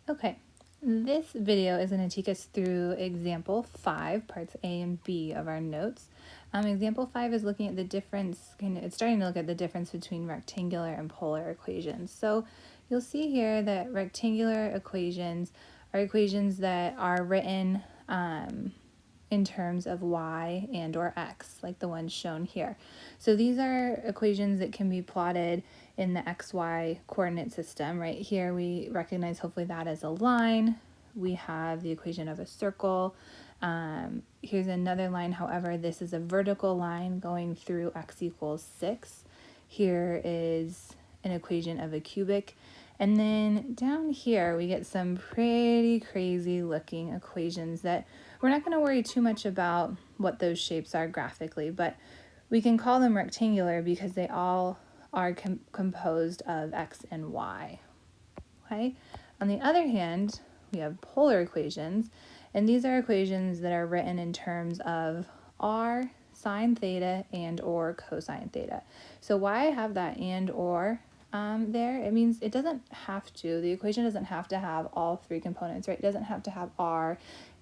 Okay, this video is going to take us through example 5, parts A and B of our notes. Example 5 is looking at the difference, it's starting to look at the difference between rectangular and polar equations. So you'll see here that rectangular equations are equations that are written in terms of y and or x, like the ones shown here. So these are equations that can be plotted in the xy coordinate system. Right here we recognize hopefully that as a line. We have the equation of a circle. Here's another line, however, this is a vertical line going through x equals 6. Here is an equation of a cubic. And then down here we get some pretty crazy looking equations that we're not going to worry too much about what those shapes are graphically, but we can call them rectangular because they all are composed of x and y. Okay? On the other hand, we have polar equations, and these are equations that are written in terms of r sine theta and or cosine theta. So why I have that and or there, it means it doesn't have to, the equation doesn't have to have all three components, right? It doesn't have to have r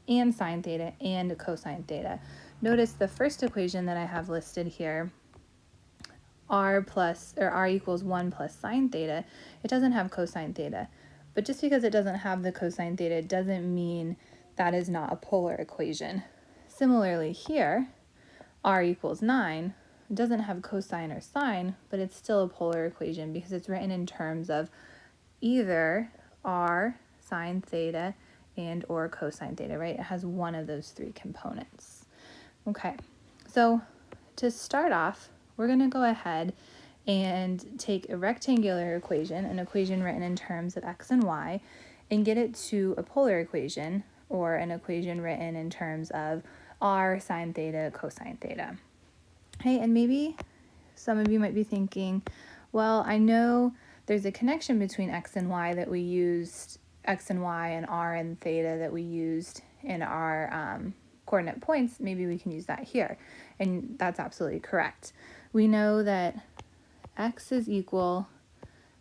and sine theta and cosine theta. Notice the first equation that I have listed here, r equals 1 plus sine theta, it doesn't have cosine theta. But just because it doesn't have the cosine theta doesn't mean that is not a polar equation. Similarly here, r equals 9, it doesn't have cosine or sine, but it's still a polar equation because it's written in terms of either r sine theta and or cosine theta, right? It has one of those three components. Okay, so to start off, we're going to go ahead and take a rectangular equation, an equation written in terms of x and y, and get it to a polar equation, or an equation written in terms of r sine theta, cosine theta. Okay, and maybe some of you might be thinking, well, I know there's a connection between x and y that we used, x and y and r and theta that we used in our coordinate points. Maybe we can use that here. And that's absolutely correct. We know that x is equal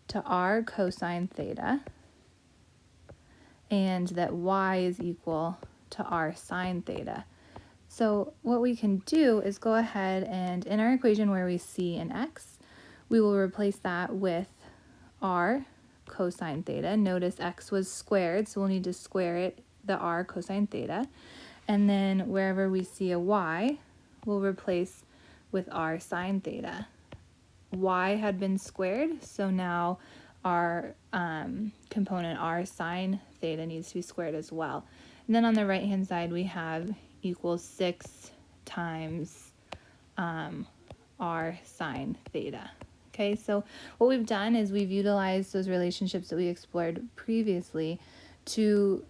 to r cosine theta and that y is equal to r sine theta. So what we can do is go ahead and in our equation where we see an x, we will replace that with r cosine theta. Notice x was squared, so we'll need to square it, the r cosine theta. And then wherever we see a y, we'll replace with r sine theta. Y had been squared, so now our component r sine theta needs to be squared as well. And then on the right hand side we have equals 6 times r sine theta. Okay, so what we've done is we've utilized those relationships that we explored previously to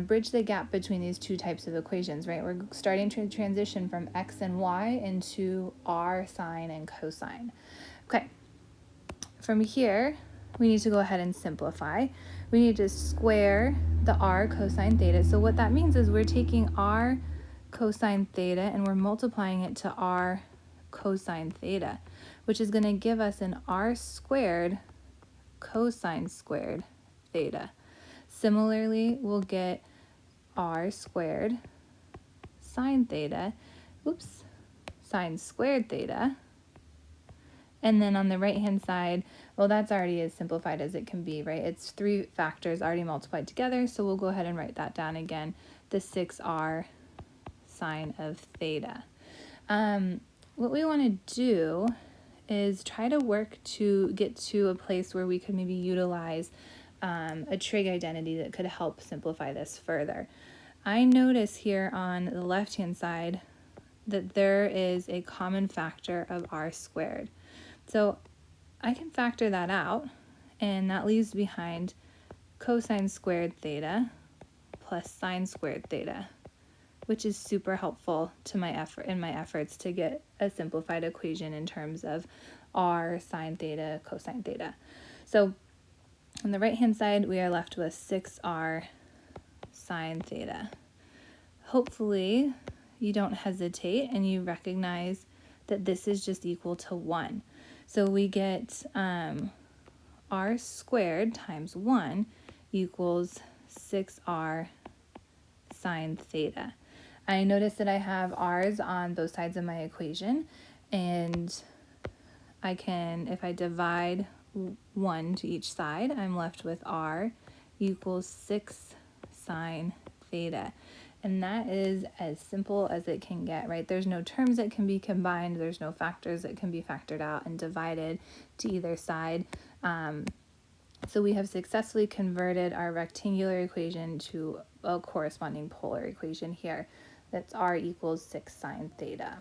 bridge the gap between these two types of equations, right? We're starting to transition from x and y into r sine and cosine. Okay, from here, we need to go ahead and simplify. We need to square the r cosine theta. So what that means is we're taking r cosine theta and we're multiplying it to r cosine theta, which is going to give us an r squared cosine squared theta. Similarly, we'll get r squared sine theta, sine squared theta. And then on the right-hand side, well, that's already as simplified as it can be, right? It's three factors already multiplied together, so we'll go ahead and write that down again, the 6r sine of theta. What we want to do is try to work to get to a place where we could maybe utilize a trig identity that could help simplify this further. I notice here on the left-hand side that there is a common factor of r squared. So I can factor that out, and that leaves behind cosine squared theta plus sine squared theta, which is super helpful to my efforts to get a simplified equation in terms of r sine theta, cosine theta. So on the right-hand side, we are left with 6r sine theta. Hopefully, you don't hesitate and you recognize that this is just equal to 1. So we get r squared times 1 equals 6r sine theta. I notice that I have r's on both sides of my equation, and I can, if I divide 1 to each side, I'm left with r equals 6 sine theta. And that is as simple as it can get, right? There's no terms that can be combined. There's no factors that can be factored out and divided to either side. So we have successfully converted our rectangular equation to a corresponding polar equation here. That's r equals 6 sine theta.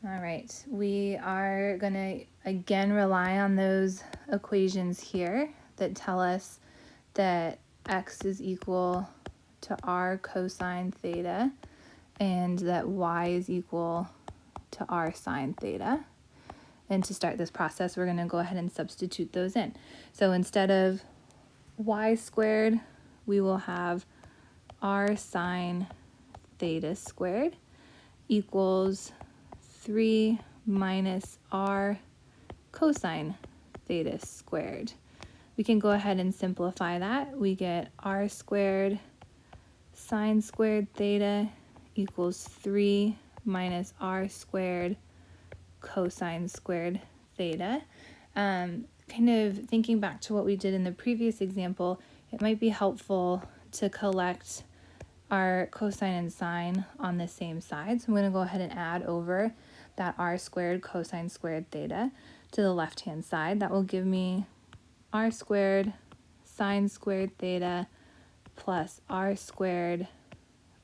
All right, we are going to again rely on those equations here that tell us that x is equal to r cosine theta and that y is equal to r sine theta. And to start this process, we're going to go ahead and substitute those in. So instead of y squared, we will have r sine theta squared equals 3 minus r cosine theta squared. We can go ahead and simplify that. We get r squared sine squared theta equals 3 minus r squared cosine squared theta. Kind of thinking back to what we did in the previous example, it might be helpful to collect our cosine and sine on the same side. So I'm going to go ahead and add over that r squared cosine squared theta to the left-hand side. That will give me r squared sine squared theta plus r squared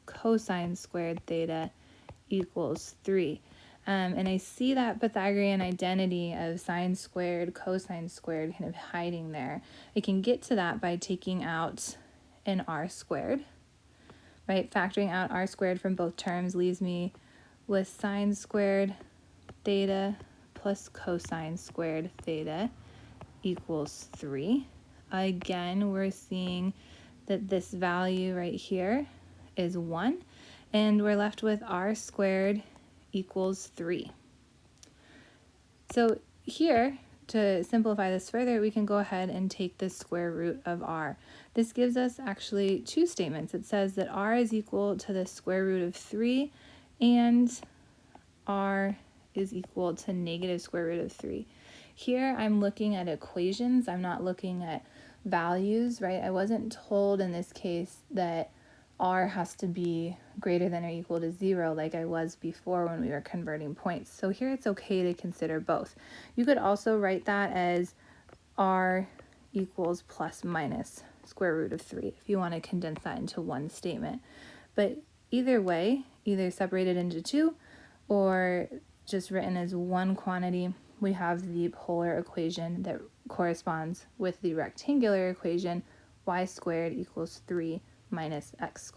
cosine squared theta equals 3. And I see that Pythagorean identity of sine squared, cosine squared kind of hiding there. I can get to that by taking out an r squared, right? Factoring out r squared from both terms leaves me with sine squared theta plus cosine squared theta equals 3. Again, we're seeing that this value right here is 1, and we're left with r squared equals 3. So here, to simplify this further, we can go ahead and take the square root of r. This gives us actually two statements. It says that r is equal to the square root of 3 and r is equal to negative square root of 3. Here I'm looking at equations. I'm not looking at values, right? I wasn't told in this case that r has to be greater than or equal to 0 like I was before when we were converting points. So here it's okay to consider both. You could also write that as r equals plus minus square root of 3 if you want to condense that into one statement. But either way, either separated into two or just written as one quantity, we have the polar equation that corresponds with the rectangular equation y squared equals 3 minus x squared.